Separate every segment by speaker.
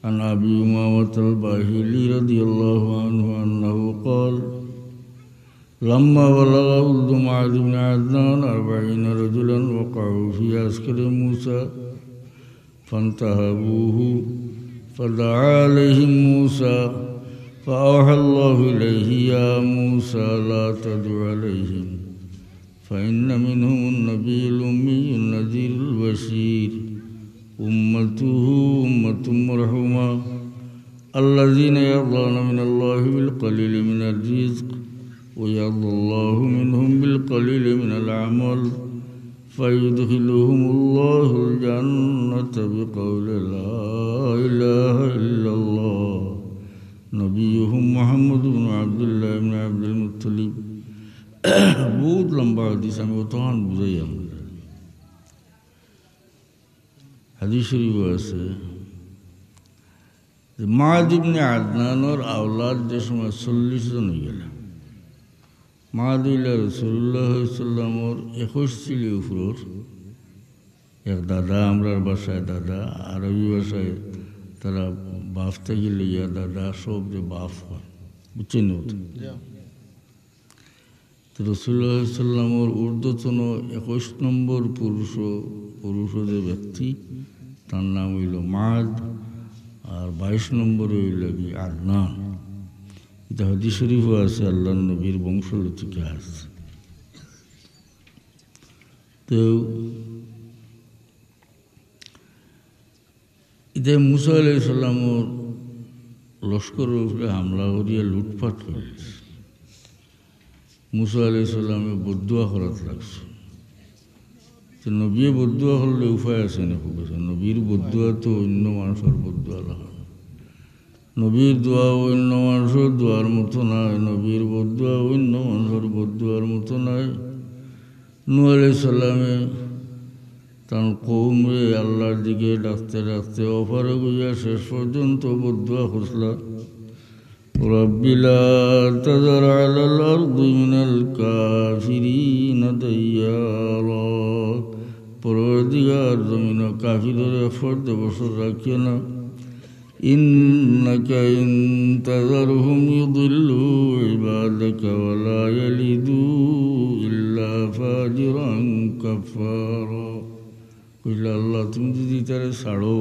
Speaker 1: عن أبي أمامة الباهلي رضي الله عنه أنه قال لما بلغ ولد معاذ بن عدنان 40 رجلا وقعوا في عسكر موسى فانتهبوه فدعا عليهم موسى فأوحى الله إليه يا موسى لا تدع عليهم فإن منهم النبي الأمي النذير البشير أمته أمة مرحومة الذين يرضون من الله بالقليل من الرزق ويرضى الله منهم بالقليل من العمل فيدخلهم الله الجنة بقول لا إله إلا الله نبيهم محمد بن عبد الله بن عبد المطلب বহুত লম্বা হাদিস আমি অতখান বুঝাই আমরা হাদিস শরীফ আছে মাআদ ইবনে আদনানর আওলাদ যে সময় 40 জন হয়ে গেল মাআদ ইলা রাসূলুল্লাহ সাল্লাল্লাহু আলাইহি 21 ছিল উপর এক দাদা আমরার ভাষায় দাদা আরবি ভাষায় তারা বাপ থেকে লিয়া দাদা সব যে বাপ হয় বুঝছেন রাসূলুল্লাহ সাল্লাল্লাহু আলাইহি ঊর্ধ্বতন 21 নম্বর পুরুষ যে ব্যক্তি তার নাম হইল মাআদ আর 22 নম্বর হইল কি আদনান এটা হাদিস শরীফে আছে আল্লাহর নবীর বংশলতিকে আছে তো এটা মুসা আলাইহিস সালামের লস্করের উপরে হামলা করিয়া লুটপাট করেছে মুসা আলাইহিস সালামে বদদুয়া করাত লাগছে তো নবী বদদুয়া করলে উপায় আছে না খুব আছে নবীর বদদুয়া তো অন্য মানুষের বদদুয়া লাগে নবীর দোয়া অন্য মানুষের দোয়ার মতো নয় নবীর বদদুয়া অন্য মানুষের বদদুয়ার মতো নয় নূহ আলাইহিস সালামে তার কওমে আল্লাহর দিকে ডাকতে ডাকতে অপারে গিয়া শেষ পর্যন্ত বদদুয়া করলা رب لا تذر على الأرض من الكافرين ديارا পরদিগার জমিন কাফিরদের ফর্দ বসর রাখিও না إنك إن تذرهم يضلوا عبادك ولا يلدوا إلا فاجرا كفارا কইলা আল্লাহ তুমি যদি তারে ছাড়ো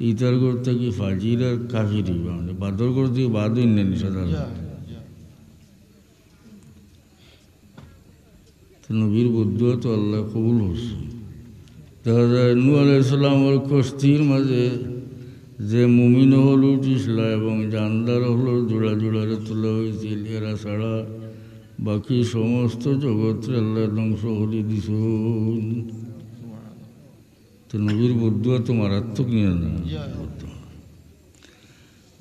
Speaker 1: ইতার করতে কি ফাজির আর কাফির মানে বাদর করতে বাদই নেন নবীর বদুয়া তো আল্লাহ কবুল হচ্ছে দেখা যায় নূহ আলাইহিস সালামের কষ্টির মাঝে যে মুমিন হল উঠিছিল এবং জানদার হল জোড়া জোড়ারে তোলা হয়েছিল এরা ছাড়া বাকি সমস্ত জগৎরে আল্লাহ ধ্বংস করে দিছ তো নবীর বদুয়া তো মারাত্মক নিয়ে না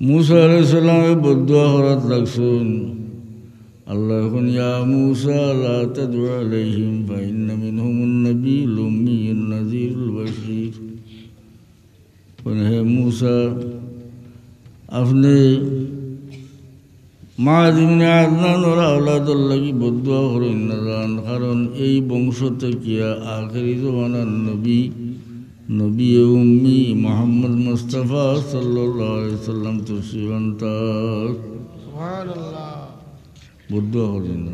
Speaker 1: মুসা আলাইহিস সালামের বদুয়া করাত লাগছেন আল্লাহ এখন ইয়া মুসা লা তাদউ আলাইহিম ফাইন্না মিনহুমুন নাবিয়্যুল উম্মিয়্যুন নাযীরুল বাশীর হে মুসা আপনি মাআদ ইবনে আদনানের আওলাদের লাগি বদুয়া করেন না যান কারণ এই বংশ থেকে আখিরি জমানার নবী উম্মি মুহাম্মদ মুস্তাফা সাল্লাল্লাহু আলাইহি সাল্লাম তশরিফ সুবহানাল্লাহ বদুয়া করেন না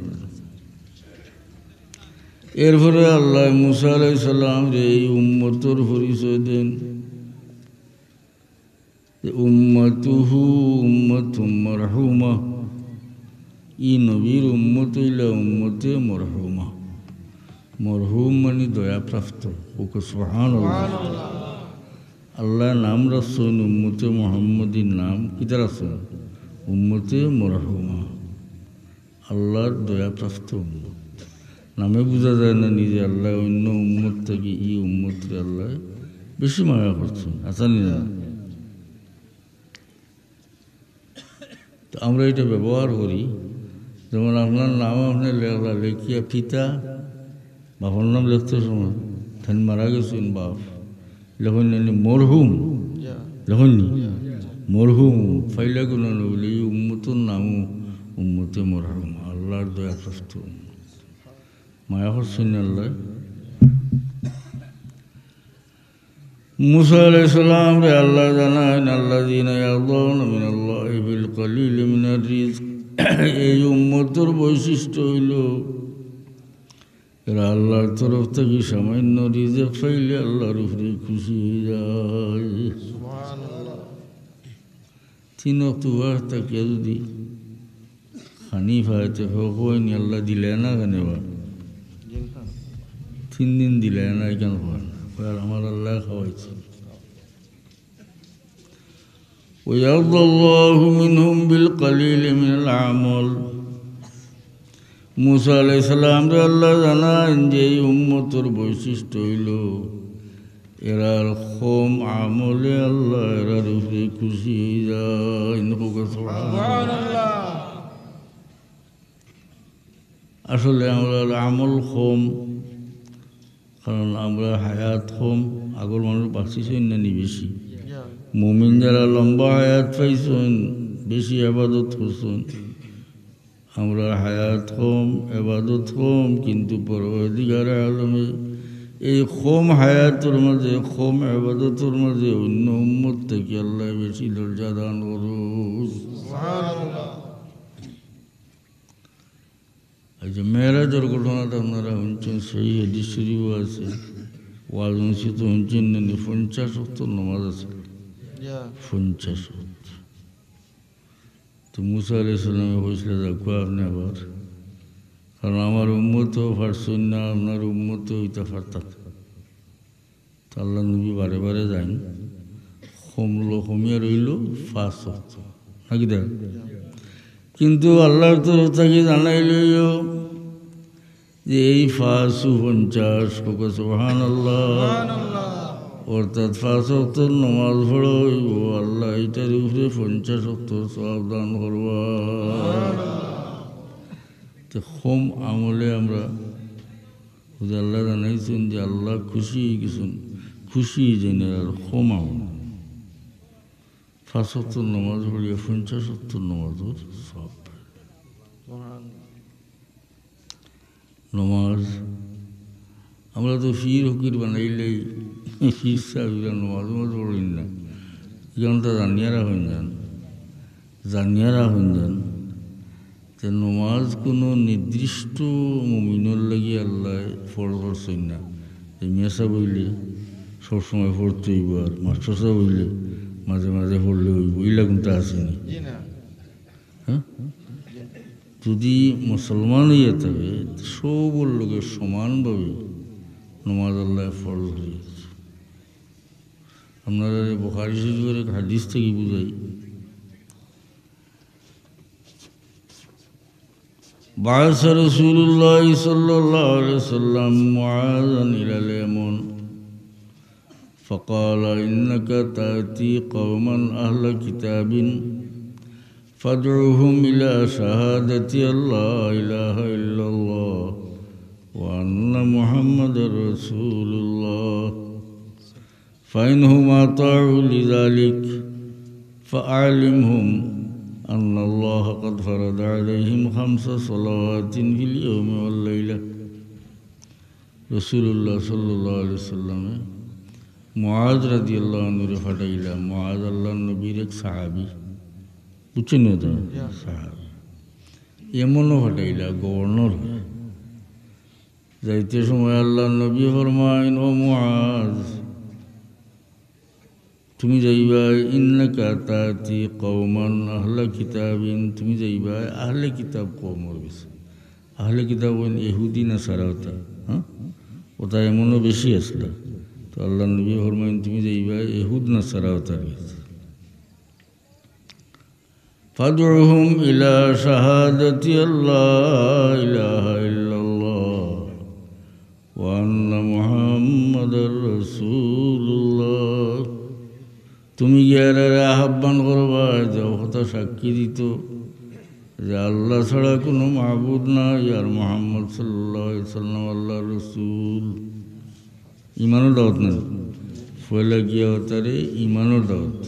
Speaker 1: এরপরে আল্লাহ মুসা আলাইহিস সালাম এই উম্মতের পরিচয় দেন উম্মতুহু উম্মাতুম মারহুমা ই নবীর উম্মত হইলা উম্মতে মারহুমা মরহুম মানে দয়াপ্রাপ্ত ওকে সুবহানাল্লাহ আল্লাহ নাম রাখছেন উম্মতে মুহাম্মদীর নাম কিতা রাখছেন উম্মতে মারহুমা আল্লাহর দয়াপ্রাপ্ত উম্মত নামে বোঝা যায় না নিজে আল্লাহ অন্য উম্মত থেকে ই উম্মতকে আল্লাহ বেশি মায়া করছেন আসানি না তো আমরা এটা ব্যবহার করি যেমন আপনার নাম আপনি লেখলা লেখিয়া পিতা বাবার নাম লিখতে সময় ধান মারা গেছেন বাপ লেখন মরহুম লেখননি মরহুম ফাইলা গুণ বলে এই উম্মতের নামও উম্মতে মরহুম আল্লাহর দয়াপ্রাপ্ত মায়া করছেন আল্লাহ মুসা আলাইহিস সালাম রে আল্লাহ জানান আল্লাযীনা ইয়ারদুনা মিনাল্লাহি বিল কলিলি মিনার রিজক। এই উম্মতের বৈশিষ্ট্য হইল এরা আল্লাহর তরফ থেকে সামান্য রিজক পাইলে আল্লাহর উপরে খুশি হয়ে যায়। তিন ওয়াক্ত ওয়ার তাকিয়া যদি খানি ফাইতে হইনি আল্লাহ দিলে না কেন 3 দিন দিলে না কেন আর আমার আল্লাহ খাওয়াইছে। ويرضى الله منهم بالقليل من العمل। মুসা আলাইহিস সালাম রে আল্লাহ জানান যে এই উম্মতের বৈশিষ্ট্য হইল এরা কম আমলে আল্লাহ এরার উপরে খুশি হয়ে যায়। সুবহানাল্লাহ। আসলে আমরা আমল কম, কারণ আমরা হায়াত কম, আগর মানুষ বাঁচিছেন না নি বেশি। মুমিন যারা লম্বা হায়াত পাইছেন বেশি আবাদত করছেন, আমরা হায়াত কম আবাদত কম, কিন্তু পরওয়ারদিগার আলমে এই কম হায়াতের মাঝে কম আবাদতের মাঝে অন্য উম্মত থেকে আল্লাহ বেশি দরজা দান করুন। আচ্ছা, মেরাজের ঘটনাটা আপনারা শুনছেন, সেই হাদিস শরীফও আছে, ওয়াজ মসজিদ তো শুনছেন না, 50 ওয়াক্ত নামাজ আছে, 50 ওয়াক্ত। তো মুসা আলাইহিস সালামে বলছিল দেখো আপনি আবার, কারণ আমার উম্মতও পারছেন না, আপনার উম্মতও হইতে পারতাম। তো আল্লাহ নবী বারে বারে যান, কমিয়া রইল 5 ওয়াক্ত নাকি দেখ। কিন্তু আল্লাহর তরফ থেকে জানাইল যে এই 550 সুবহানাল্লাহ, অর্থাৎ 5 ওয়াক্তের নামাজ পড়ো, আল্লাহ এইটার উপরে 50 ওয়াক্তের সওয়াব দান করবা। তো কম আমলে আমরা আল্লাহ জানাইছেন যে আল্লাহ খুশি হয়ে গেছেন, খুশি জেনে আর কম আমল 5 ওয়াক্তের নামাজ পড়িয়া 50 ওয়াক্তের নামাজের সওয়াব। নমাজ আমরা তো ফির হকির বানাইলেই ফির সাহেবরা নমাজ পড়েন না, এখানটা জানিয়ারা হয়ে যান, যে নমাজ কোনো নির্দিষ্ট মুমিনের লাগি আল্লাহ ফরজ করছেন না। এই মেসা বইলে সবসময় পড়তে হইব, আর মাস্টার সাহেব বইলে মাঝে মাঝে পড়লে হইব, এগুলা কিন্তু আসেনি। হ্যাঁ, যদি মুসলমান হইয়া থাকে সবর লোকের সমানভাবে নমাজ আল্লাহ ফরজ হয়েছে। আপনারা বুখারী শরীফের এক হাদিস থেকে বুঝাই, বা'আসা রাসূলুল্লাহ সাল্লাল্লাহু আলাইহি ওয়াসাল্লাম মুআযান ইলাল ইয়ামান فقال إنك تأتي قوما أهل كتاب فادعوهم إلى شهادة أن لا إله إلا الله وأن محمدا رسول الله فإنهم أطاعوا لذلك فأعلمهم أن الله قد فرض عليهم 5 صلوات في اليوم والليلة। رسول الله صلى الله عليه وسلم মুআজ রাদিয়াল্লাহু আনহু ফাটাইলা। মুআজ আল্লাহর নবীর এক সাহাবী, বুঝছেন না তো, সাহাবী এমনও ফাটাইলা গভর্নর যাইতে সময় আল্লাহর নবী ফরমাইন, ও মুআজ তুমি যাইবা, ইন্নাকা তাতি কওমান আহলা কিতাবিন, তুমি যাইবা আহলে কিতাব কওমের কাছে। আহলে কিতাব ইহুদি নাসারা ওটা, হ্যাঁ ওটা এমনও বেশি আসলো। তো আল্লাহ নবী ফরমাইন তুমি যাইবা ইহুদ নাসারা ওটার কাছে। ফাদউহুম ইলা শাহাদাতি আল্লা ইলাহা ইল্লাল্লাহ ওয়া আন্না মুহাম্মাদার রাসূলুল্লাহ। তুমি গিয়ে আহ্বান করবা যে কথা সাক্ষী দিত যে আল্লাহ ছাড়া কোনো মাহবুদ নাই, আর মুহাম্মদ সাল্লাল্লাহু আলাইহি ওয়াসাল্লাম আল্লাহর রাসূল। ইমানের দাওয়াত না, ফয়লা গিয়া হতারে ইমানের দাওয়াত।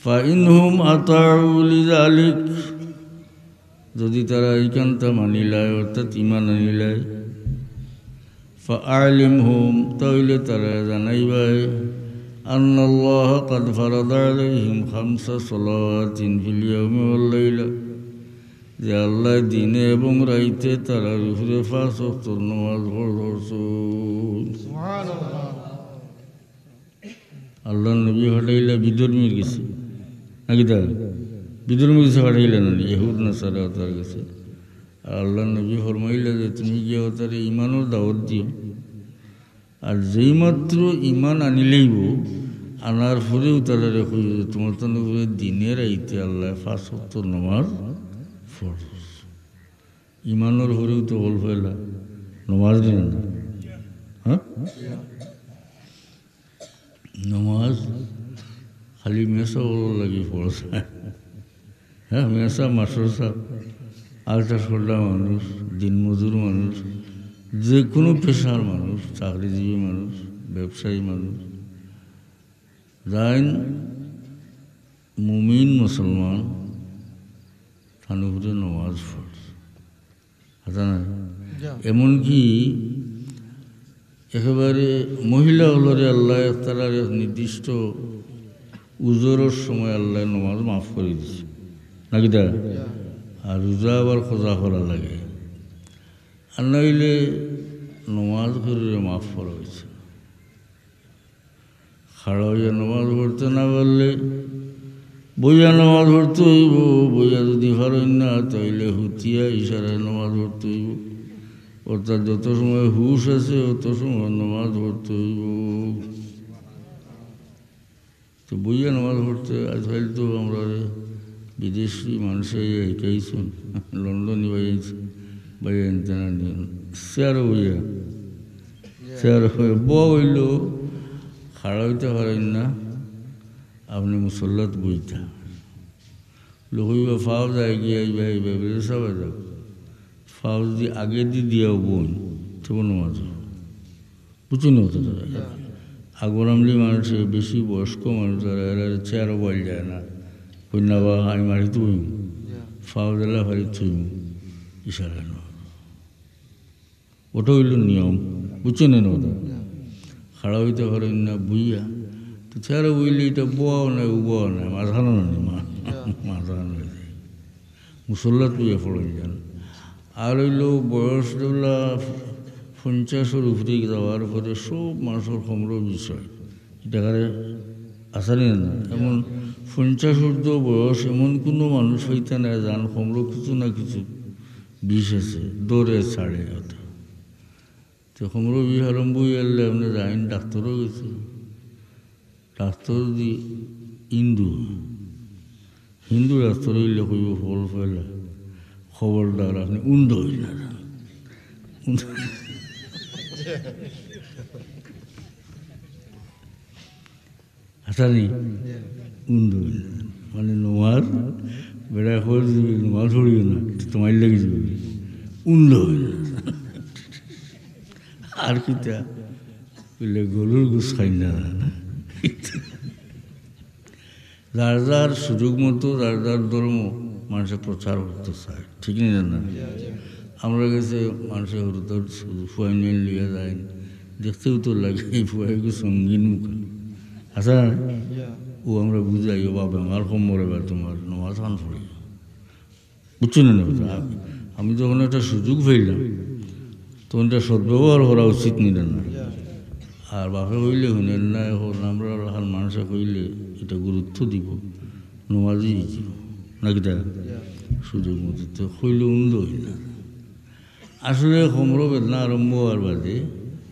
Speaker 1: ফাইনহুম আতাউ লিযালিক, যদি তারা এইখানটা মানিলায় অর্থাৎ ইমান আনিলায়, فأعلمهم طويل ترى جنيبه أن الله قد فرض عليهم 5 صلوات في اليوم والليلة যে আল্লাহ দিনে এবং রাইতে তারার উপরে 5 ওয়াক্ত নামাজ পড়ছেন। আল্লাহ নবী হটাইলা বিধর্মীর গেছে নাকি তা বিধর্মীর গেছে হটাইলা না ইহুদ নাসারা তার গেছে। আর আল্লাহ নবী ফরমাইলা যে তুমি গিয়ে তারে ইমানের দাওয়াত দিও, আর যেই মাত্র ইমান আনিলেইব আনার পরেও তারা রেখে তোমার তো দিনে রাইতে আল্লাহ 5 ওয়াক্ত নামাজ ফরজ। ইমানের পরেও তো বল ফেলা নামাজ দিন না, হ্যাঁ নামাজ খালি মেসা বল লাগে ফরজ। হ্যাঁ মেসা মাস্টার সাহেব আলটা সল্লা মানুষ, দিনমজুর মানুষ, যে কোনো পেশার মানুষ, চাকরিজীবী মানুষ, ব্যবসায়ী মানুষ, যাইন মুমিন মুসলমান তার উপরে নামাজ ফরজ। আচ্ছা না এমনকি একেবারে মহিলা হলরে আল্লাহ তারা নির্দিষ্ট উজোরের সময় আল্লাহ নামাজ মাফ করে দিচ্ছে নাকি তা। আর রোজা আবার খোঁজা করা লাগে, আর নইলে নমাজ করে মাফ করা হয়েছে। খাড়া হইয়া নমাজ পড়তে না পারলে বইয়া নমাজ পড়তে হইব, বইয়া যদি পারেন না তাইলে হুতিয়া ইশারায় নমাজ পড়তে হইব। অর্থাৎ যত সময় হুশ আছে অত সময় নমাজ পড়তে হইব। তো বইয়া নমাজ পড়তে আজকাল তো আমরা বিদেশি মানুষে একাইছেন, লন্ডনই বাইন তেনা চেয়ারও বইয়া চেয়ার বয়া হইল খাড়া হইতে পারেন না, আপনি মুসল্লাত বইতা লোক হইবা ফাও যায় গিয়ে আইবা বেড়ে সবাই যাও ফাও যদি আগে দিয়াও বোন তবু নমাজ বুঝি না হতো তারা। আগর আমলি মানুষের বেশি বয়স্ক মানুষ তারা এরা চেয়ারও বল যায় না, কন্যা বা আমি মারি তুই ফাও দিলা ফারি তুই ইশারা ন, ওটা হইল নিয়ম বুঝছেন না ওটা। খাড়া হইতে পারেন না বুইয়া তো চেয়ারে বইলে এটা বোয়াও নাই উবাও নাই, মাঝানো নাই মাঝানো হয়ে যায় মুসল্লাত বুঝে পড়েন যান। আর হইল বয়স যেগুলা 50-এর উপরে যাওয়ার পরে সব মানুষের ক্ষমর বিষয় এটাকারে আসানি না। এমন 50 ঊর্ধ্ব বয়স এমন কোনো মানুষ হইতে না যান ক্ষমর কিছু না কিছু বিষ আছে দৌড়ে ছাড়ে কথা। তো ক্ষমর বিষ আরম্ভ হয়ে গেলে আপনি যাইন ডাক্তারও গেছে, ডাক্তার দি হিন্দু ডাক্তার হইলে কইব ফল ফেলা খবরদার আপনি উন্দ হইল না আসানি উন্দ হইল মানে নোয়ার বেড়া খবর দিবি নোয়ার ছড়িও না তোমার লেগে যাবে উন্দ হইল আর কিতা বললে গরুর গুছ খাই না। যার যার সুযোগ মতো যার যার ধর্ম মানুষের প্রচার করতে চায়, ঠিক না না। আমরা গেছে মানুষের হরুদর ফুয়াইন লিয়ে যায়, দেখতেও তো লাগে এই ফুয়াইকে সঙ্গীন মুখ আচ্ছা ও আমরা বুঝাই ও বাবা আমার কম্বর এবার তোমার নমাজ খান পড়ি বুঝছো না। আমি যখন একটা সুযোগ পাইলাম তখন এটা সদ্ব্যবহার করা উচিত নিলেন না। আর বাপে কইলে শুনেন না, এখন আমরা হার মানুষে কইলে এটা গুরুত্ব দিব নমাজই দিব নাকি তা সুযোগ মতো তো কইলে উন্দ হই না। আসলে কোমর বেদনা আরম্ভ হওয়ার বাদে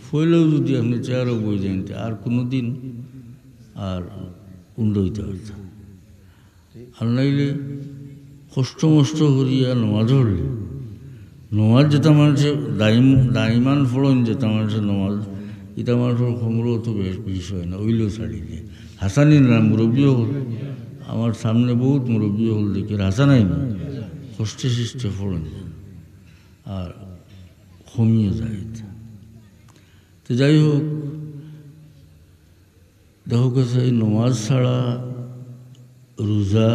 Speaker 1: ফইলেও যদি আপনি চেয়ারও বই যান আর কোনো দিন আর উন্দ হইতে পারতাম। আর নাইলে কষ্ট মষ্ট করিয়া নমাজ হলে নমাজ যেটা মানুষের দাইমান ফলন যেটা মানুষের নমাজ এটা মানুষের ক্ষমরও তো বেশ বিষয় না, ওইলেও ছাড়ি দিয়ে হাসানি না মুরব্বী হল আমার সামনে বহুত মুরব্বী হল দেখে হাসানাই না কষ্টে সৃষ্টে ফলন আর কমিয়ে যায়। তো যাই হোক দেখো কাছে নমাজ ছাড়া রোজা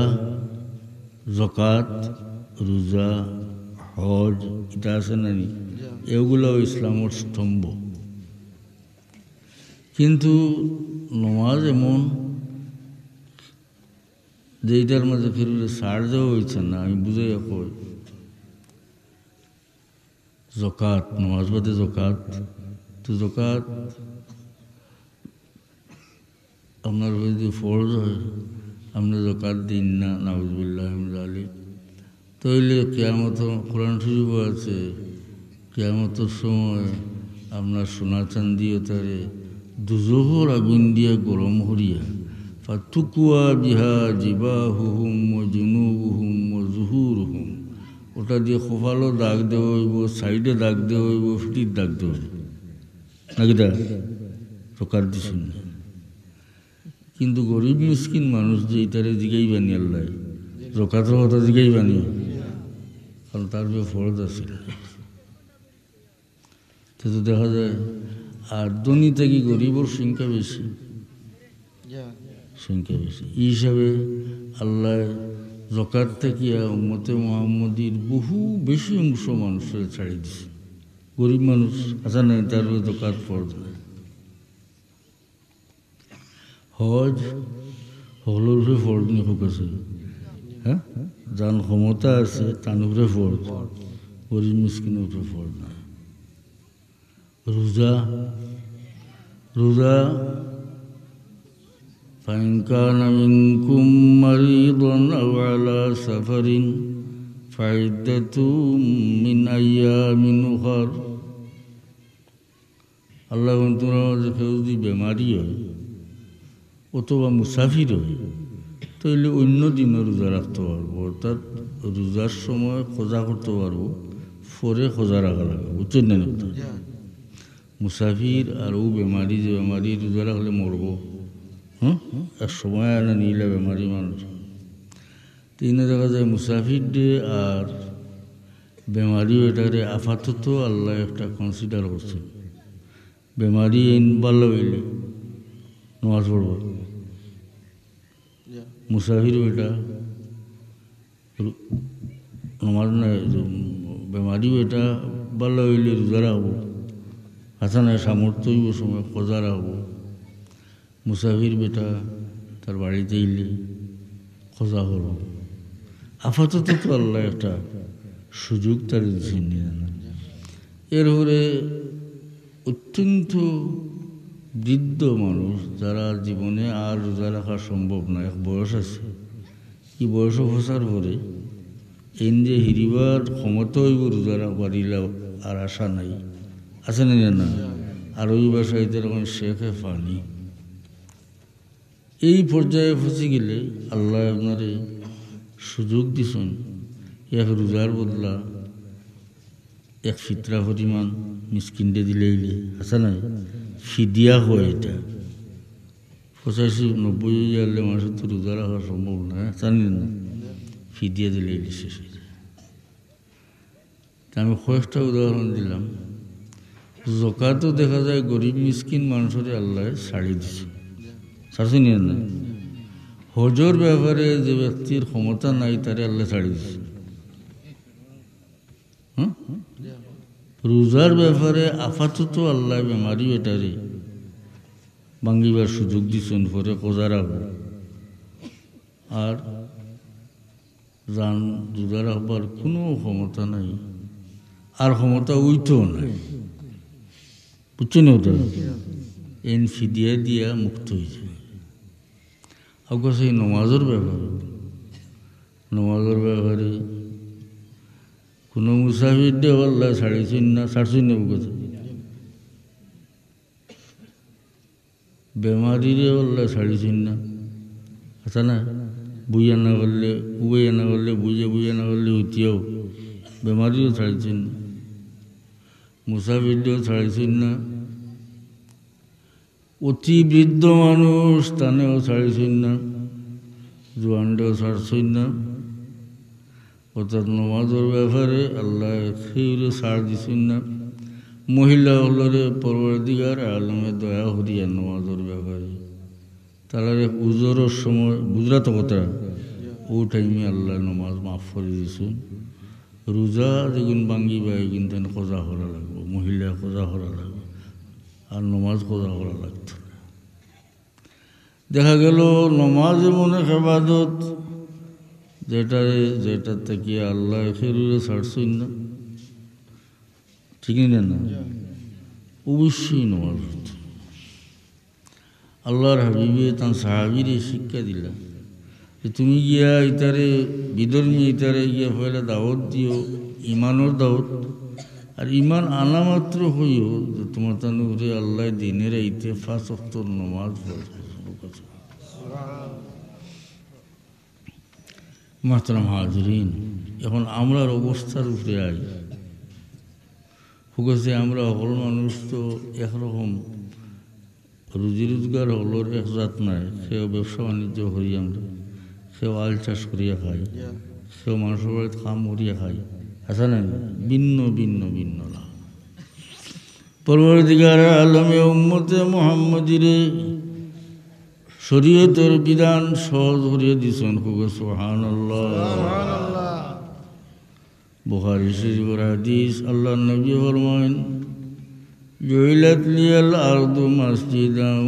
Speaker 1: জকাত রোজা হজ এটা আছে না নি, এগুলো ইসলামের স্তম্ভ কিন্তু নমাজ এমন যেইটার মাঝে ফিরে সার দেওয়া হয়েছে না, আমি বুঝাই কই। জকাত, নমাজ বাদে জকাত, তো জকাত আপনার যদি ফরজ হয়, আপনি জকাত দিন না, নাউজুবিল্লাহ মিন যালিক, তাইলে কিয়ামত, কোরআন শরীফ আছে, কিয়ামতের সময় আপনার সোনা চান্দিও তারে দুজোহর আগুন দিয়া গরম হরিয়া ফাতুকুয়া বিহা জিবাহুহুম ওয়া জুনুবুহুম ওয়া যুহুরুহুম, ওটা দিয়ে খোফালো দাগ দেওয়া হইব, সাইডে দাগ দেওয়া হইব, ফিটির দাগ দেওয়া হইব, নাকি দা জকাত দিছেন না। কিন্তু গরিব মিসকিন মানুষ যে এটারে জিগাই বানি আল্লাহ, জকাতের কথা জিগাই বানি, কারণ তার যে ফরজ আছে। তো দেখা যায় আর ধনী থেকে গরিবর সংখ্যা বেশি, সংখ্যা বেশি। এই হিসাবে আল্লাহ জকাত থেকে উম্মতে মুহাম্মদীর বহু বেশি অংশ মানুষের ছাড়ি দিছে। গরিব মানুষ আছে না, তার জকাত ফরজ নাই। হজ হলের উপরে ফরজ নি হোক আছে, হ্যাঁ, যার ক্ষমতা আছে তার উপরে ফরজ, গরিব মিসকিনের উপরে ফরজ না। রোজা, রোজা فإن كان منكم مريضا أو على سفر فعدة من أيام أخر। আল্লাহ কেউ যদি বেমারি হয় অথবা মুসাফির হয়, তাহলে অন্য দিনও রোজা রাখতে পারবো, অর্থাৎ রোজার সময় খোঁজা করতে পারবো, পরে খোঁজা রাখা লাগবে, বুঝছেন না? মুসাফির আর ও বেমারি, যে বেমারি রোজা রাখলে মরবো, এক সময় আনা নিলে বেমারি মানুষ। তিনে দেখা যায় মুসাফির ডে আর বেমারিও এটারে আপাতত আল্লাহ একটা কনসিডার করছে। বেমারি ভালো হইলে নামাজ পড়ব, মুসাফিরও এটা নামাজ না, বেমারিও এটা ভালো হইলে রোজা রাখবো, আচ্ছা না সামর্থ্য হইব সময় খোঁজা রাখবো। মুসাফির বেটা তার বাড়িতে এলে খোঁজা করব। আপাতত তো আল্লাহ একটা সুযোগ তার দিচ্ছেন না। এরপরে অত্যন্ত বৃদ্ধ মানুষ যারা জীবনে আর রোজা রাখা সম্ভব না, এক বয়স আছে, এই বয়স ফসার পরে এন যে হিরিবার ক্ষমতা হইব রোজা পারিলে আর আশা নাই, আছে না? না, আর ওই বাসায় এরকম শেখে পানি, এই পর্যায়ে ফসে গেলে আল্লাহ আপনারে সুযোগ দিছেন, এক রোজার বদলা এক ফিতরা পরিমাণ মিসকিনটে দিলে, আছে না? ফিদিয়া হয় এটা 85-90 মানুষের তো রোজা রাখা সম্ভব না, জানেন না? ফিদিয়া দিলে শেষ হয়ে যায়। আমি কয়েকটা উদাহরণ দিলাম। জকাতও দেখা যায় গরিব মিসকিন মানুষের আল্লাহ ছাড়ি দিছে, ছাড়ছে নিয়ে না। হজর ব্যাপারে যে ব্যক্তির ক্ষমতা নাই তারে আল্লাহ ছাড়ি দিছে। রোজার ব্যাপারে আপাতত আল্লাহ বেমারি এটারে ভাঙ্গিবার সুযোগ দিচ্ছেন, পরে কোজা রাখবো। আর যান রোজা রাখবার কোনো ক্ষমতা নাই, আর ক্ষমতা উইতেও নাই, বুঝছেন? ওটা এন ফিদিয়া দিয়া মুক্ত হয়েছে। অবশ্য এই নমাজের ব্যাপারে কোনো মুসাফির দিয়ে আল্লাহ ছাড়িছেন না, ছাড়ছেন না, কথা বেমারিরে আল্লাহ ছাড়িছেন না, আচ্ছা না? বুঝে না করলে উবে না করলে, বুঝে না করলে উঠিয়াও বেমারিও ছাড়িছেন না, মুসাফির দিয়েও ছাড়িছেন না, অতি বৃদ্ধ মানুষ তানেও ছাড়িছেন না, জোয়ানটাও ছাড়ছেন না। অর্থাৎ নমাজের ব্যাপারে আল্লাহ সেইরে ছাড় দিছেন না। মহিলা হলরে পরবর্তীকার আলমে দয়া হরিয়া নমাজের ব্যাপারে তারা উজোরের সময় বুঝলা তো কথা, ও টাইমে আল্লাহ নমাজ মাফ করে দিয়েছেন। রোজা যেগুন ভাঙ্গি বা কিন্তু খোঁজা করা লাগবো, মহিলা খোঁজা করা লাগবে, আর নমাজ খোঁজা করা লাগতো না। দেখা গেল নমাজ এমন এক ইবাদত যেটা থেকে আল্লাহ ফেরুরে ছাড়ছই না, ঠিক না? না, অবশ্যই নমাজ হতো। আল্লাহর হাবিবে তার সাহাবিরে শিক্ষা দিলা যে তুমি গিয়া ইতারে বিধর্মী ইতারে গিয়া পয়লা দাওয়াত দিও, ইমানোর দাওয়াত। আর ইমান আনা মাত্র হইও যে তোমার তানুরে আল্লাহ দিনের আইতে 5 ওয়াক্ত নমাজ পড়ে। মাহতারাম হাজরিন, এখন আমরার অবস্থার উপরে আই হুকেছে। আমরা হল মানুষ তো একরকম রুজি রোজগার হলোর এক জাত নাই। সেও ব্যবসা বাণিজ্য করি, আমরা সেও আল চাষ করিয়া খাই, সেও মানুষের বাড়িতে কাম করিয়া খাই, আছে না? ভিন্ন ভিন্ন ভিন্ন না। পরবর্তীকার আলমে উম্মতে মুহাম্মদিরে শরীয়তের বিধান সহজ করিয়া দিছেন। হুকে সুবহানাল্লাহ। বুখারী শরীফের হাদিস, আল্লাহর নবী ফরমায়েন, জুইলাত লিয়াল আরদু মাসজিদান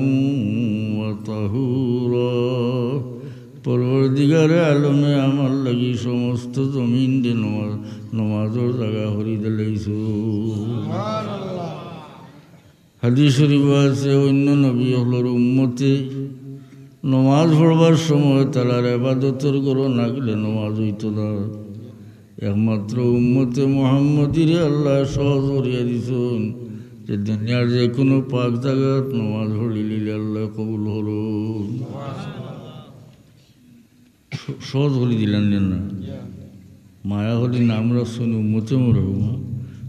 Speaker 1: ওয়া তাহুরা। পরবর্তীকার আলমে আমার লাগি সমস্ত জমিন দে নমাজের জায়গা হরি দিলাইছো। হাদিস শরীফ আছে, অন্য নবী হলোর উম্মতে নমাজ পড়বার সময় তালার ইবাদতের করো না গেলে নমাজ হইত না। একমাত্র উম্মতে মুহাম্মদিরে আল্লাহ সহজ করিয়া দিছেন যে দুনিয়ার যে কোনো পাক জায়গাত নমাজ পড়িলে আল্লাহ কবুল হরুন। সহজ করে দিলেন না, মায়া হলি নাম রাখছেন উম্মতে মরহুমা,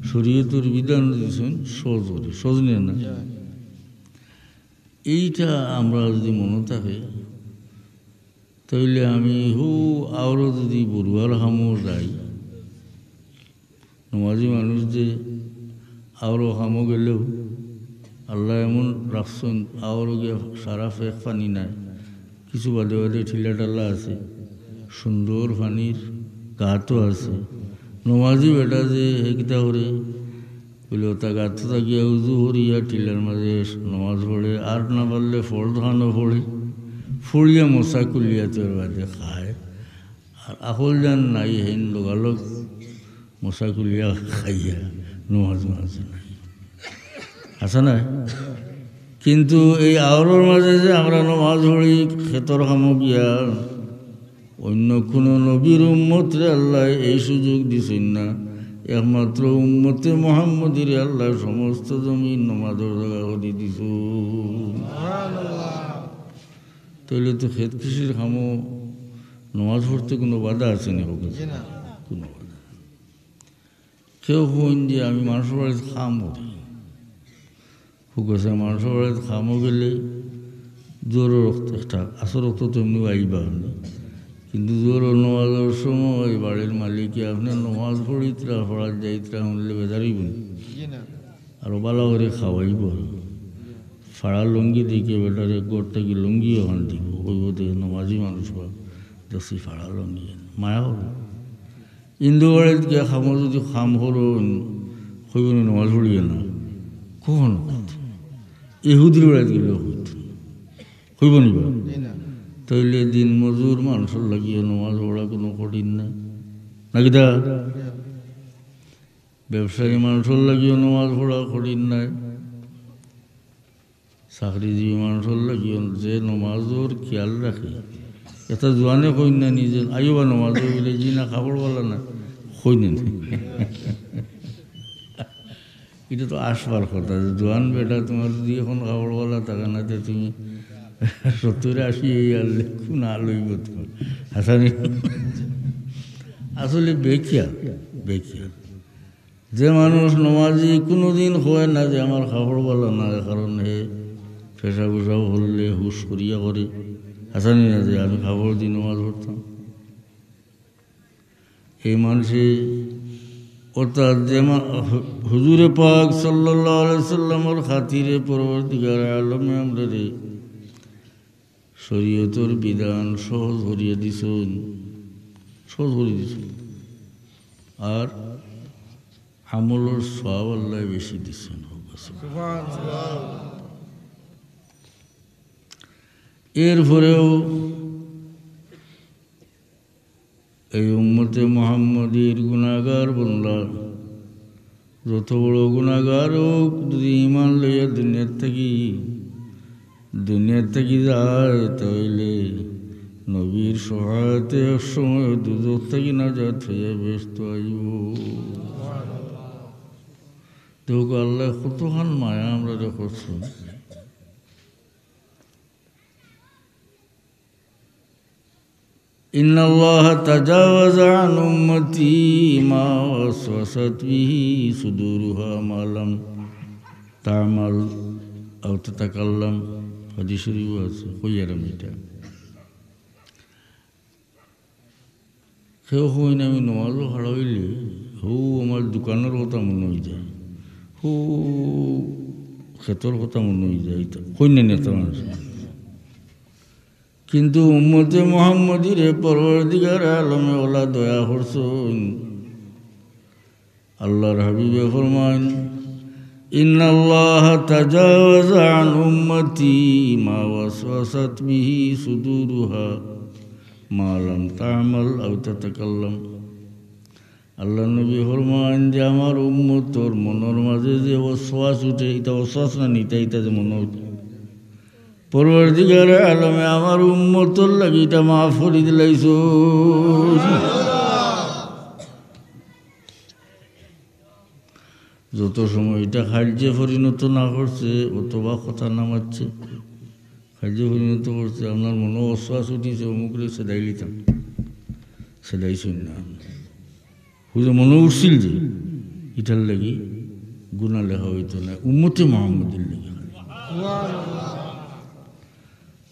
Speaker 1: শরীয়তের বিধান দিয়েছেন সহজ করে, সহজ নিয়ে না। এইটা আমরা যদি মনে থাকে তাইলে আমি আরও যদি বড়ুয়ার হামও যাই, নমাজি মানুষ যে আরও হামও গেলেও আল্লাহ এমন রাখছেন আরও গিয়ে সারা ফেক পানি নাই, কিছু বাদে বাদে ঠিলা টালা আছে, সুন্দর পানির গাতও আছে। নমাজি বেটা যে হেকিতা করে বলে ওটা গাতটা গিয়া উজু করিয়া টিলার মাঝে নমাজ পড়ে, আর না পারলে ফল ধানও পড়ে, ফুড়িয়া মশা কুলিয়া তোর বাদে খায়। আর আহল যান নাই হেন লোকালোক মশা কুলিয়া খাইয়া নমাজ মাঝে নাই, আছে না? কিন্তু এই আওরের মাঝে যে আমরা নমাজ পড়ি খেতর খামো গিয়া, অন্য কোনো নবীর উম্মতরে আল্লাহ এই সুযোগ দিছেন না। একমাত্র উম্মতে মুহাম্মদির আল্লাহ সমস্ত জমিন নমাজের জায়গা করে দিছ। তাইলে তো খেত কৃষির খামো নমাজ পড়তে কোনো বাধা আছে না? কোনো বাধা। কেউ হইন যে আমি মানুষের বাড়িতে খাম করি, হুকেছে মানুষের বাড়িতে খামো গেলে জোর রক্ত একটা আসল রক্ত তো এমনি আইবা না, কিন্তু জোর নমাজের সময় বাড়ির মালিকে আপনার নমাজ পড়িতরা পড়ার যাইতরা হলে বেজারিব আর বালা করে খাওয়াইব। ফাড়া লুঙ্গি দিকে বেটারে গোড়টা কি লুঙ্গি ওখান দিব হইব দেখে নমাজি মানুষ দেখছি ফাড়া লুঙ্গি মায়া হল। ইন্দু বাড়িতে গিয়ে খামো যদি খাম হলো হইব না নমাজ পড়িয়ে না, কখন ইহুদির বাড়িতে গেলে হইব নিবা। তাইলে দিন মজুর মানুষের লাগিয়ে নমাজ পড়া কোনো কঠিন না নাকি? দা ব্যবসায়ী মানুষের লাগিয়ে নমাজ পড়া কঠিন নাই, চাকরিজীবী মানুষের লাগিয়ে যে নমাজের খেয়াল রাখে। এটা জোয়ানে কই না নিজে আইও বা নমাজ বলে জি না খাবার বলা না কই না, এটা তো আসবার কথা। জোয়ান বেটা তোমার যদি এখন খাবার বলা থাকে না, তুমি 70-80 আনলে কোন আলইব তোমার হাসানি। আসলে বেখিয়া যে মানুষ নমাজি কোনোদিন হয় না যে আমার খাবার বলা না, কারণ হে পেশা গুসাও হলে হুশ করিয়া করে, হাসানি না যে আমি খাবার দিয়ে নমাজ পড়তাম। এই মানুষে অর্থাৎ যে হুজুরে পাক সাল্লাল্লাহু আলাইহি সাল্লামের খাতিরে পরবর্তীকার আলমে আমরা রে শরীয়তের বিধান সহজ করিয়া দিছেন, সহজ করে দিছেন। আর আমলের সওয়াব আল্লাহ বেশি দিছেন। এরপরেও এই উম্মতে মুহাম্মদীর গুনাহগার বান্দা যত বড় গুনাহগার হোক, যদি ঈমান লইয়া দুনিয়ার থেকে যায়, তাইলে নবীর সহায়তে একসময় দুজক থেকে নাজাত হইয়া ব্যস্ত আইব। দেখো আল্লাহ কতখান মায়া আমরা দেখছি। ইন্নাল্লাহা তাজাওয়াজা আন উম্মতি মা ওয়াসওয়াসাত বিহি সুদুরুহা মা লাম তা'মাল আও তাতাকাল্লাম। হাদিস শরীফ আছে, কইয়ারাম এটা কেউ হই না। আমি নমাজও হারা হইলে হৌ আমার দোকানের কথা মনে হয়ে যায়, হৌ ক্ষেতর কথা মনে হয়ে যায়, কইনা নেতা মানুষ। কিন্তু উম্মতে মুহাম্মদীর পরওয়ারদিগার আলমে ওলা দয়া করছেন। আল্লাহর হাবিবে ফরমান, ইন্নাল্লাহা তাজাওয়াজা আন উম্মতি মা ওয়াসওয়াসাত বিহি সুদুরুহা মা লাম তা'মাল আও তাতাকাল্লাম। আল্লাহ নবী ফরমান যে আমার উম্মতর মনের মাঝে যে ওয়াসওয়াস উঠে, এটা ওয়াসওয়াস না নিতা, এটা যে মনে উঠে, পরওয়ারদিগারে আলমে আমার উম্মতর লাগি এটা মাফ করে দিলাইছো। যত সময় এটা খাদ্যে পরিণত না করছে, অথবা কথা নামাচ্ছে, খাদ্যে পরিণত করছে, আপনার মনে অশ্বাস উঠিছে, অমুকরে সেদাই লিতাম, সেদাইছই না, হুজুর মনে উঠছিল যে এটার লাগি গুনাহ লেখা হইতো না, উম্মতে মুহাম্মদের লাগি।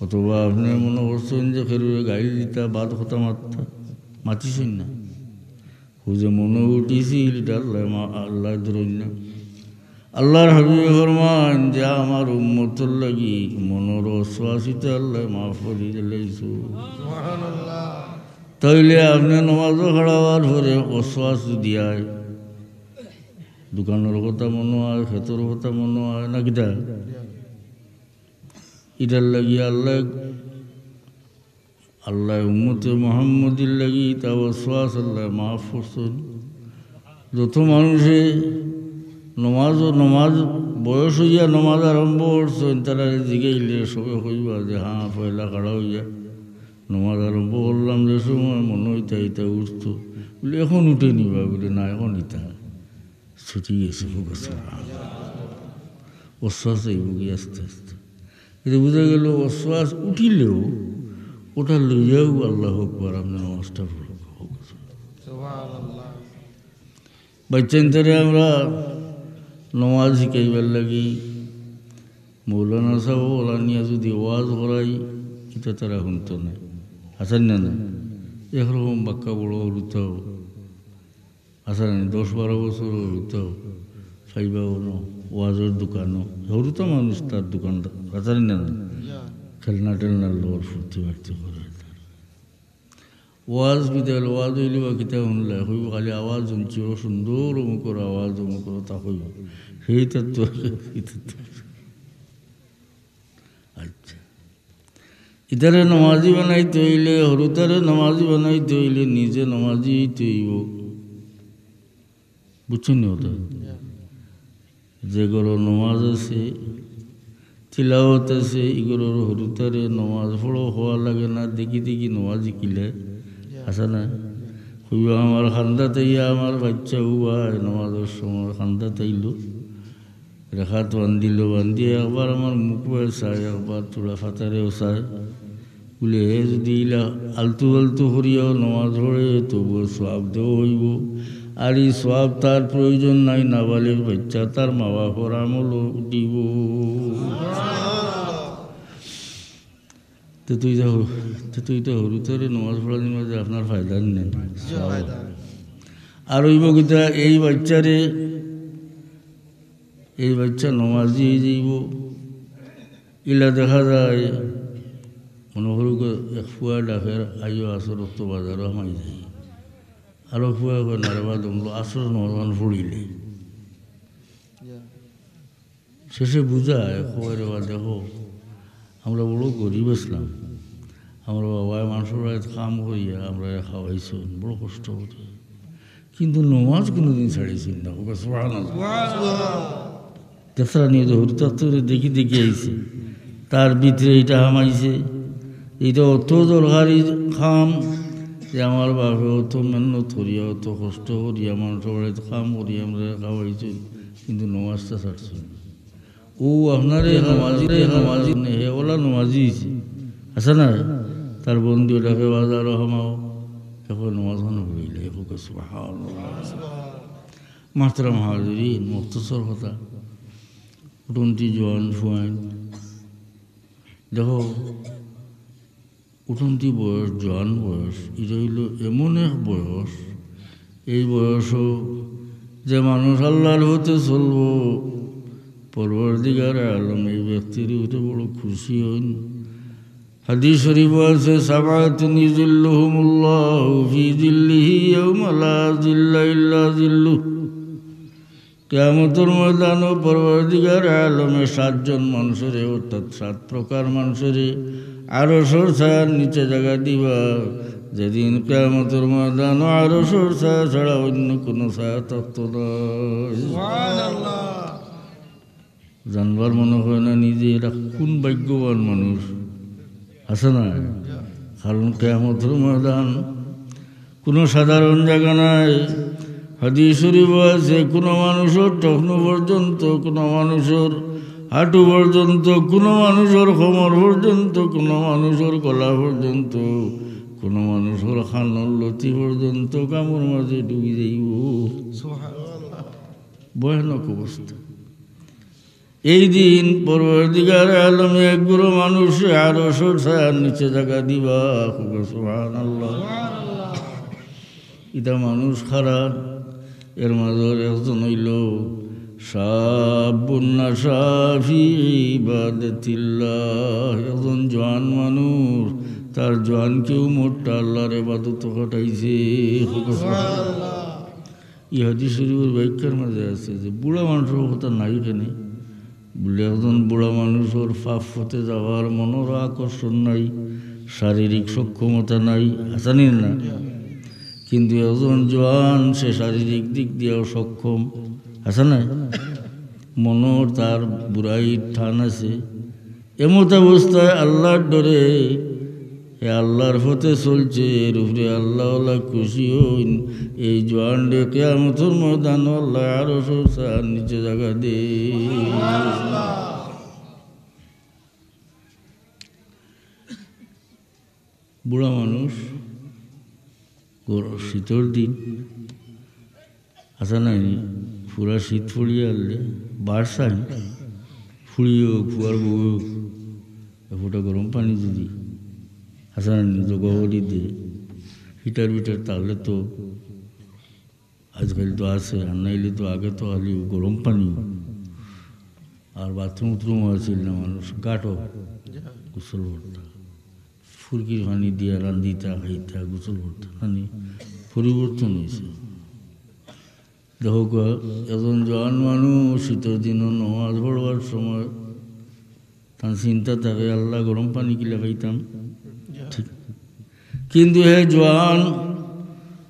Speaker 1: অথবা আপনি মনে করছেন যে ফেরুরে গাইল দিতা, বাদ কথা মারতা, মাতিছেন না, হুজুর মনে উঠিছিল, এটা আল্লাহ ধরুন না। আল্লাহর হাবিবে ফরমান যে আমার উম্মতর লাগি মনের অশ্বাসিত আল্লাহ মাফ করে দিলাইছো। তাইলে আপনি নমাজও হারাবার পরে অশ্বাস দিয়ায় দোকানের কথা মনে হয়, ক্ষেতর কথা মনে হয় না, কিটা এটার লাগি আল্লাহ উম্মতে মুহাম্মদীর লাগি তা অশ্বাস আল্লাহ মাফ করছেন। যত মানুষে নমাজ বয়স হইয়া নমাজ আরম্ভ করছেন, তারা জিগাইলে সবে কইবা যে হ্যাঁ পয়লা কাড়া হইয়া নমাজ আরম্ভ করলাম, যে সময় মনে হইতা ইতা উঠত বলে এখন উঠে নিবা, বলে না এখন ইতা ছুটি গেছে, অশ্বাস এই বুকি আস্তে আস্তে। এটা বোঝা গেল অশ্বাস উঠিলেও ওটা লইয়াও আল্লাহ আকবার আপনি নমাজটা পড়ব। বাচ্চান্তরে আমরা নমাজ শিখাইবার লাগি মৌলানা সাহেব ওলা নিয়ে যদি ওয়াজ করাই, এটা তারা শুনতো না, আসার না না একরকম বাক্কা বড় হলুতাও আসার 10-12 বছর হলুতাও ফাইবাও ন ওয়াজের দোকানও হলুতা মানুষ, তার দোকানটা আসার না না খেলনা টেলনার লোর ফুর্তি বাড়তি করে। ওয়াজ বিদায় ওয়াজ হইলে বা কিতা শুনলে হইব, খালি আওয়াজ শুনছি ও সুন্দর অমুকর আওয়াজ অমুকর তা হইব, সেইটার তো আচ্ছা। ইতারে নমাজি বানাইতে হইলে, হরুতারে নমাজি বানাইতে হইলে নিজে নমাজি হইব, বুঝছেন নি? ওটা যে গরো নমাজ আছে, তিলাওয়াত আছে, এগুলোর হরুতারে নমাজ পড়ো হওয়া লাগে না, দেখি দেখি নমাজ শিখিলে আসা না হইবা। আমার খান্দা তাইয়া আমার বাচ্চা হুয়া নমাজের সময় খান্দা তাইল, রেখাত বান্ধিল, বান্ধিয়ে একবার আমার মুখ চায়, একবার তোলা ফাতারেও চায়, বলে হে যদি ইলা আলতু আলতু করিয়াও নমাজ পড়ে তবুও সোয়াব দেওয়া হইব। আর এই সোয়াব তার প্রয়োজন নাই, নাবালিগ বাচ্চা তার মা বাপর আমলও উঠিব। তুই তো হরুতারে নমাজ পড়ার মাঝে আপনার ফায়দা নেই। আর হইব কিতা, এই বাচ্চা নমাজি যাইব, ইলা দেখা যায় মনে করুক এক ফুয়া ডাকের আইও আসর তো বাজারও হামাই যাই, আরো ফুয়া নারেবা দমলো আসর নমান ফুড়িলে শেষে বুঝায় ফুয়ারে বা দেখো আমরা বড় গরিব আসলাম, আমরা বাবায় মানুষের কাম করিয়া আমরা খাওয়াইছি, বড় কষ্ট করি, কিন্তু নমাজ কোনোদিন ছাড়িয়েছি না। তেসরা নিয়ে হরিতাত্তরে দেখি দেখি আইছে, তার ভিতরে এটা হামাইছে, এটা অত দরকারি খাম যে আমার বাপে অত মেহনত করিয়া অত কষ্ট করিয়া মানুষের বাড়িতে কাম করিয়া আমরা খাওয়াইছি, কিন্তু নমাজটা ছাড়ছি। ও আপনারে নমাজি হে ওলা নমাজি আছে না, তার বন্ধু ওটাকে বাজার হামাও এখন নমাজখানে পড়িলে মাত্রা হাজরি মুক্তসর কথা। উঠনটি জোয়ান ফুয়াইন দেখো, উঠনটি বয়স জোয়ান বয়স, এটা হইল এমন এক বয়স, এই বয়সও যে মানুষ আল্লাহর হতে চলব, পরবর্তীকার আলম এই ব্যক্তির হতে বড় খুশি হইন। হাদিস শরীফ আছে, সাবাতুন ইযিল্লুহুমুল্লাহু ফি যিল্লিহি ইয়াওমা লা যিল্লা ইল্লা যিল্লুহু। কিয়ামতের ময়দানে পরবর্তীকার আলমে 7 জন মানুষেরে, অর্থাৎ 7 প্রকার মানুষেরে আরশের ছায়ার নিচে জায়গা দিবা, যেদিন কিয়ামতের ময়দানে আরশের ছায়া ছাড়া অন্য কোনো ছায়া থাকতো না। সুবহানাল্লাহ। জানবার মনে হয় না নিজে এরা কোন ভাগ্যবান মানুষ আছে না, কারণ কিয়ামতের ময়দান কোনো সাধারণ জায়গা নাই। হাদিস শরীফ আছে, কোনো মানুষের টখনু পর্যন্ত, কোনো মানুষের হাঁটু পর্যন্ত, কোনো মানুষের কোমর পর্যন্ত, কোনো মানুষের গলা পর্যন্ত, কোনো মানুষের খানর লতি পর্যন্ত কামড় মাঝে ডুবি যাইব। ভয়ানক অবস্থা। এই দিন পরবর্তীকার আলমে একগুলো মানুষ আরশের ছায়ার নিচে জায়গা দিবা। সুবহানাল্লাহ। এটা মানুষ খারাপ, এর মাঝে একজন হইল শাবুন নাশা ফি ইবাদাতিল্লাহ, একজন জওয়ান মানুষ, তার জওয়ানকেও মোটটা আল্লাহর ইবাদত ঘটাইছে। এই হাদিস শরীফের ব্যাখ্যার মাঝে আছে যে বুড়া মানুষের কথা নাই কেন বলে, একজন বুড়া মানুষের পাপ হতে যাওয়ার মনের আকর্ষণ নাই, শারীরিক সক্ষমতা নাই, আসানি না, কিন্তু একজন জওয়ান সে শারীরিক দিক দিয়েও সক্ষম আছে না, মনের তার বুড়াই ঠান আছে। এমত অবস্থায় আল্লাহর ডরে আল্লাহর হতে চলছে, এর উপরে আল্লাহ খুশি হইন। এই জওয়ান ডে কিয়ামতের ময়দান আল্লাহ আরশের ছায়ার নিচে জায়গা দে। বুড়া মানুষ শীতর দিন আসা নাই, পুরা শীত ফুড়িয়ে আনলে বারসাই ফুড়িয়ে ফুয়ার বউ ফোটা গরম পানি যদি আসা নাই জগহরি দিয়ে হিটার বিটার, তাহলে তো আজকাল তো আছে, আর নাইলে তো আগে তো খালি গরম পানি আর বাথরুম উথরুম আছিল না, মানুষ গাটো গোসল করতা, ফুরকির পানি দিয়া রান্ধিতা খাইতা গোসল করতা, মানে পরিবর্তন হয়েছে। দেখো একজন জওয়ান মানুষ শীতের দিনও নামাজ পড়বার সময় তার চিন্তা থাকে আল্লাহ গরম পানি কিলা খাইতাম, ঠিক, কিন্তু হে জওয়ান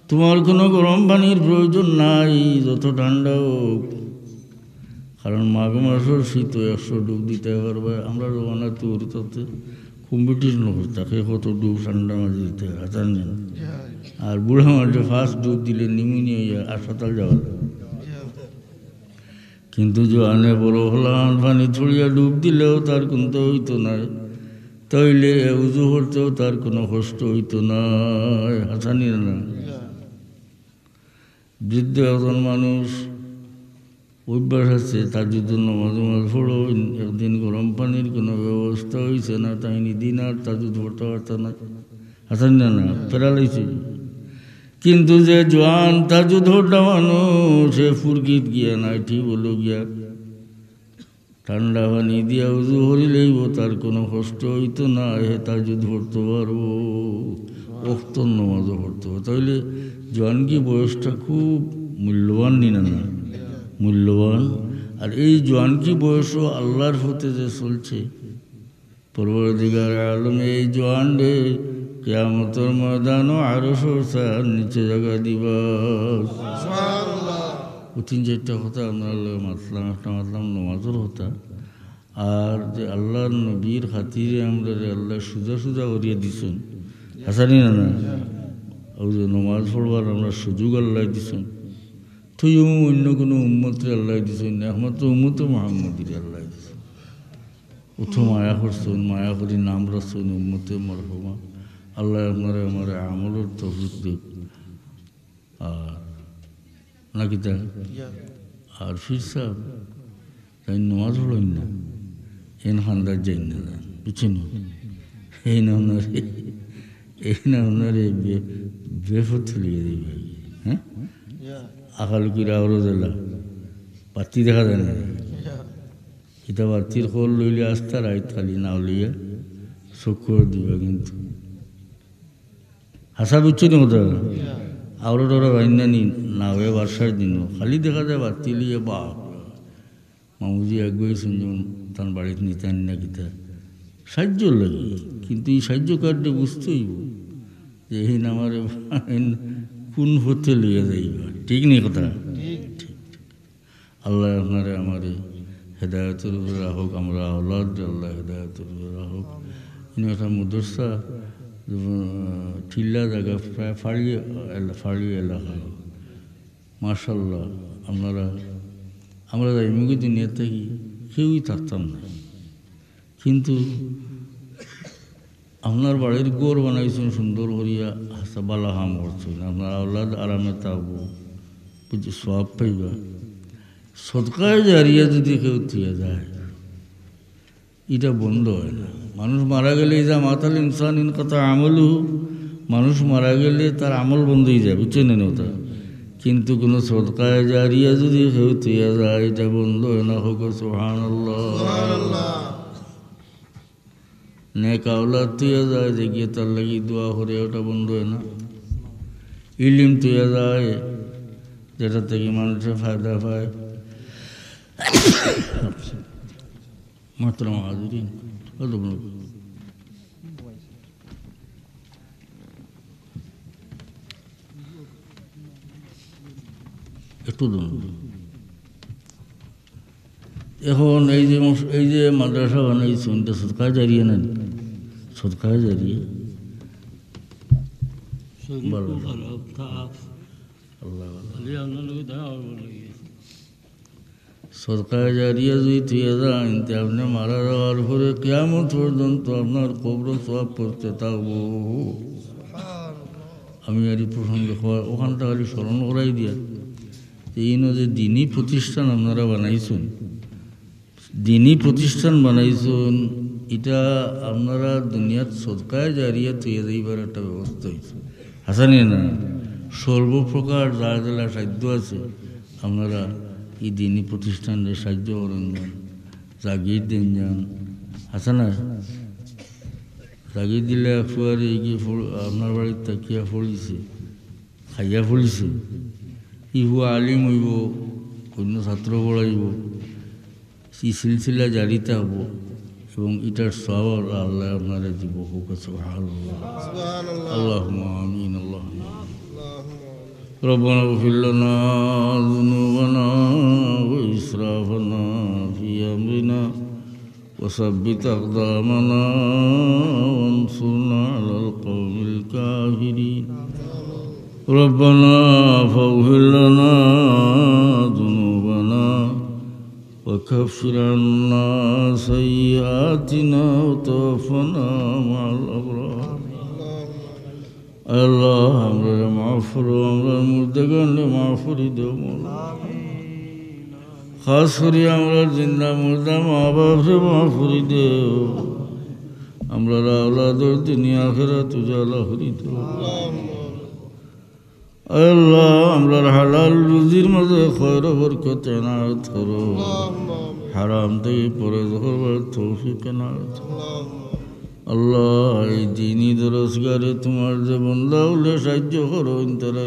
Speaker 1: তোমার কোনো গরম পানির প্রয়োজন নাই, যত ঠান্ডা হোক, কারণ মাঘ মাসের শীত 100 ডুব দিতে পারবে। আমরা জমানা তৈরি তাতে কম্পিটিশন তাকে কত ডুব ঠান্ডা মাঝে দিতে জানেন, আর বুড়া মাঝে ফার্স্ট ডুব দিলে নিউমোনিয়া হাসপাতাল যাওয়া। কিন্তু জোয়ানে বড় হলাম পানি ছড়িয়া ডুব দিলেও তার কিন্তু হইতো না, তাইলে উজু করতেও তার কোনো কষ্ট হইতো না, হাসানি না। বৃদ্ধ একজন মানুষ অভ্যাস আছে, তার যদি মাঝে মাঝে পড়ো, একদিন গরম পানির কোনো ব্যবস্থা হয়েছে না, তাই দিন আর তাজুদ পড়তে পারত না, হাসানি না, প্যারালাইসিস। কিন্তু যে জওয়ান তাজুদ পড়া মানুষ সে ফুরকিত গিয়া নাই, ঠিক বলো গিয়া ঠান্ডা পানি দিয়া উজু হরিলেই তার কোনো কষ্ট হইতো না, হে তাজুদ পড়তে পারবো, ওক্তর নামাজও পড়তে পারবো। তাহলে জওয়ানকি বয়সটা খুব মূল্যবান নিনা না, মূল্যবান। আর এই জওয়ানকি বয়সও আল্লাহর হতে যে চলছে, পরবর্তীকার আলম এই জোয়ান রে কিয়ামতের ময়দানও আরো সরসার নিচে জায়গা দিবস। তিন চারটা কথা আমরা মাতলাম, একটা মাতলাম নমাজের কথা, আর যে আল্লাহর নবীর খাতিরে আমরা আল্লাহ সোজা সোজা করিয়ে দিছেন, হাসানি না না, ওই যে নমাজ পড়বার আমরা সুযোগ আল্লাহ দিছেন, তুই অন্য কোনো উম্মতরে আল্লাহ দিছেন না, আমার তো উম্মতে মোহাম্মদীর আল্লাহ দিছেন। উঠো মায়া করছেন, মায়া করি নাম রাখছেন উম্মতে মরহুমা। আল্লাহ আপনারা আমার আমলের তৌফিক দিক। আর নাকি তা আর ফির সাহেব তাই নমাজ পড়েন না, এন খান্দার যাই না যান, বুঝছেন? এই না ওনারে, এই না ওনারে বেফত লিয়ে দিবে। হ্যাঁ, আকালুকিরা আরো জেলা বাতি দেখা যায় না, এটা বাতির খোল লইলে আসতে রাইত খালি না হলিয়া চক্ষু দিবা। কিন্তু হাসা বুঝছো নি কথা, আরো ডরা বাইনা নি না হয়ে বার্ষার দিন খালি দেখা যায় বাতি লিয়ে। বাপ মামুজি একগেছেন যেমন তার বাড়িতে নিতেন না কিতা সাহায্য লাগে, কিন্তু এই সাহায্য কার্ডে বুঝতেই যে এই আমার কোন হতে লিয়ে যাইবা, ঠিক নেই কথা। আল্লাহ আপনারে আমারে হেদায়তের উপরে রাখুক, আমরা আওলাদ আল্লাহ হেদায়তের উপরে রাখুক। কিন্তু একটা মুদরসা ঠিল্লা জায়গা প্রায় ফাড়িয়ে এলাকা, মার্শাল্লাহ আমরা এমনি দুনিয়া থাকি কেউই থাকতাম না, কিন্তু আপনার বাড়ির গোড় বানাইছেন সুন্দর করিয়া, হাসা বালা হাম করছেন, আপনার আওলাদ আরামে থাকবো, বুঝি সব পাইবা। সদকায় জারিয়া যদি কেউ থিয়ে যায় এটা বন্ধ হয় না। মানুষ মারা গেলে যা মাতাল ইনসান ইন কথা আমলু, মানুষ মারা গেলে তার আমল বন্ধ হয়ে যায়, বুঝছেন না ওটা। কিন্তু কোনো সদকায় জারিয়া যদি কেউ থিয়ে যায় এটা বন্ধ হয় না। হোক সুবহানাল্লাহ। নেক আওলাদ থিয়ে যায় দেখিয়ে তার লাগি দোয়া করে, ওটা বন্ধ হয় না। ইলিম থিয়ে যায় যেটা থেকে মানুষের ফায়দা পায়। মাত্র হাজরিন একটু এখন এই যে মাদ্রাসা বানাইছেন এটা সদকায় জারিয়ে না, সদকায় জারিয়ে সদকায় জারিয়া যদি থুয়ে যান তে আপনি মারা যাওয়ার পরে কিয়ামত পর্যন্ত আপনার কবর সওয়াব করতে থাকবো। আমি আর এই প্রসঙ্গে ওখানটা খালি স্মরণ করাই দিয়া, এই যে দিনী প্রতিষ্ঠান আপনারা বানাইছেন, দিনী প্রতিষ্ঠান বানাইছেন, এটা আপনারা দুনিয়ার সদকায় জারিয়া থুয়ে যাইবার একটা ব্যবস্থা হয়েছে, হাসানি না। সর্বপ্রকার যার জেলা সাধ্য আছে আপনারা এই দিনী প্রতিষ্ঠানের সাহায্য করেন যান, জাগির দেন যান, আছে না? জাগির দিলে একবার এগিয়ে আপনার বাড়ির তাকিয়া ফলিছে, খাইয়া ফলিছে, ইহু আলিম হইব, অন্য ছাত্র পড়াইব, এই সিলসিলা জারি থাকব এবং এটার সব আল্লাহ আপনারা দিব। হোক সুবহানাল্লাহ, আল্লাহুম্মা আমিন। আল্লাহুম্মা ربنا اغفر لنا ذنوبنا وإسرافنا في أمرنا وثبت أقدامنا وانصرنا على القوم الكافرين. ربنا فاغفر لنا ذنوبنا وكفر عنا سيئاتنا وتوفنا مع الأبرار. আল্লাহ আমরা মাফ করো, আমরা মুর্দাগানলে মাফ করে দেও মৌলা। খাস করি আমরা জিন্দা মুর্দা মা বাপরে মাফ করে দেও। আমরা আওলাদর দুনিয়া আখিরাত উজালা করে দেও। আল্লাহ আমরা হালাল রুজির মাঝে খয়র বরকত এনায়েত করো, হারাম থেকে পরহেজ করবার তৌফিক এনায়েত করো। আল্লাহ এই দিনই রোজগারে তোমার যে বন্ধা হলে সাহায্য করো, তারা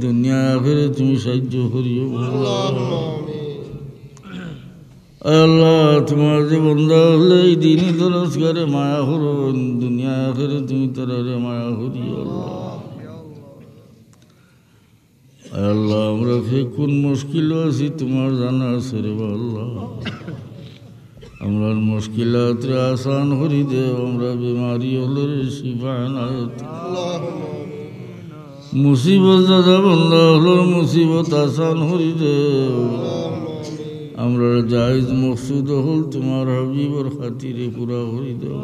Speaker 1: দুনিয়া আখেরে তুমি সাহায্য করিও। আল্লাহ তোমার যে বন্ধা হলে এই দিনই দরজ করে মায়া হরো দুনিয়া আখেরে তুমি তারে মায়া হরি আল্লাহ আমরা কোন মুশকিল আছি তোমার জানা আছে রে আল্লাহ আমরা মুশকিলাত আসান হরি দেও আমরা বিমারি হলে শিফা এনায়েত মুসিবত দাদা বন্ধা হলো মুসিবত আসান হরি দেও আমরা জায়েজ মকসুদ হল তোমার হাবিবর খাতিরে পুরা হরি দেও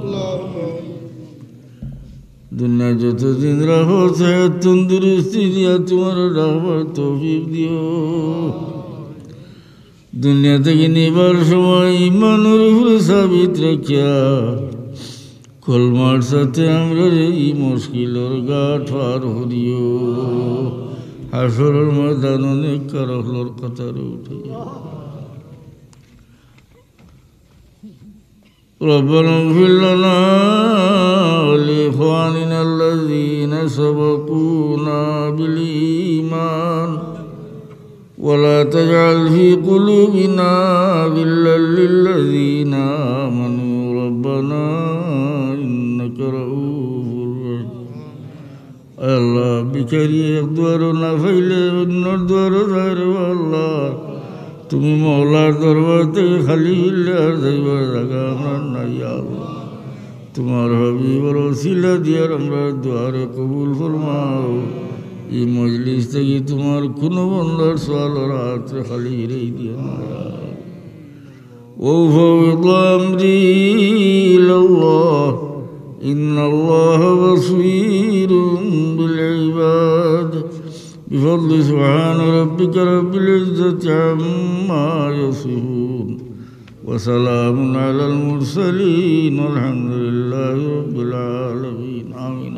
Speaker 1: দুনিয়া যতদিন রাখো সেহত তন্দুরুস্তি দিয়া তোমার রাখবার তৌফিক দিও দুনিয়া থেকে নিবার সময় ইমানের উপরে সাবিত রাখিয়া কলমার সাথে আমরা এই মুশকিলের ঘাট পার হরিও হাসরের ময়দান অনেক কারহলর কাতারে উঠে ربنا اغفر لنا ولإخواننا الذين سبقونا بالإيمان ولا تجعل في قلوبنا غلا للذين آمنوا ربنا إنك رؤوف رحيم الله بكري أقدارنا فإلى النردوار ظاهر والله তুমি মওলার দরবার থেকে খালি হিল্লে আর যাইবার জায়গা আমার নাই আল্লাহ তোমার হাবিবের ওসিলা দিয়ার আমরা দুয়ারে কবুল ফরমাও এই মজলিস থেকে তোমার কোনো বন্দার সওয়ালের হাতে খালি হিরেই দিয়ে না وأفوض أمري إلى الله إن الله بصير بالعباد بفضل سبحان ربك رب العزة عما يصفون وسلام على المرسلين والحمد لله رب العالمين آمين